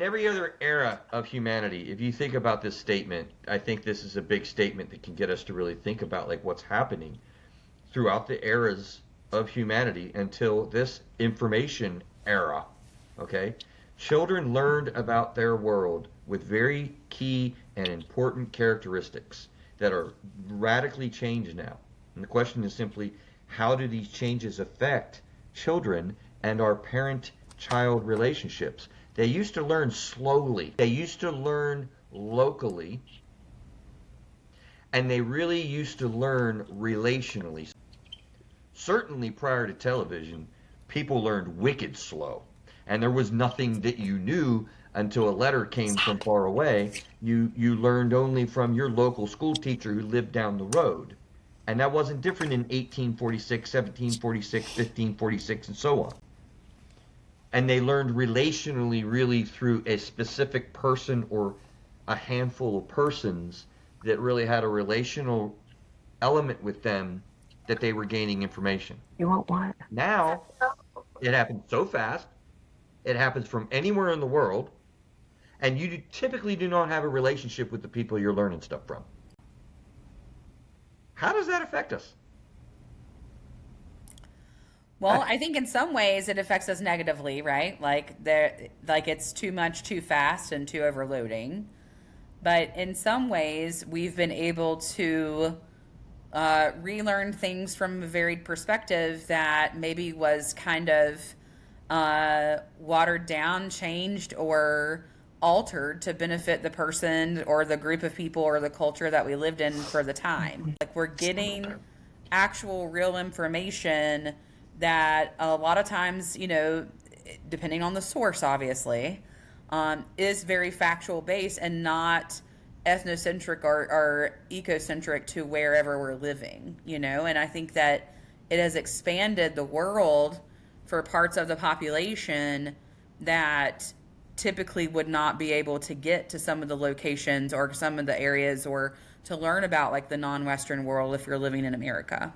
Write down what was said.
every other era of humanity, if you think about this statement, I think this is a big statement that can get us to really think about like what's happening throughout the eras of humanity until this information era. Okay? Children learned about their world with very key and important characteristics that are radically changed now. And the question is simply, how do these changes affect children and our parent child relationships? They used to learn slowly, they used to learn locally, and they really used to learn relationally. Certainly prior to television, people learned wicked slow. And there was nothing that you knew until a letter came from far away. You learned only from your local school teacher who lived down the road. And that wasn't different in 1846, 1746, 1546, and so on. And they learned relationally really through a specific person or a handful of persons that really had a relational element with them that they were gaining information. You want what? Now, it happens so fast, it happens from anywhere in the world, and you typically do not have a relationship with the people you're learning stuff from. How does that affect us? Well, I think in some ways it affects us negatively, right? Like it's too much, too fast, and too overloading. But in some ways, we've been able to relearn things from a varied perspective that maybe was kind of watered down, changed, or altered to benefit the person or the group of people or the culture that we lived in for the time. Like we're getting actual real information that a lot of times, depending on the source, obviously, is very factual based and not ethnocentric or ecocentric to wherever we're living, and I think that it has expanded the world for parts of the population that typically would not be able to get to some of the locations or some of the areas or to learn about like the non-Western world if you're living in America.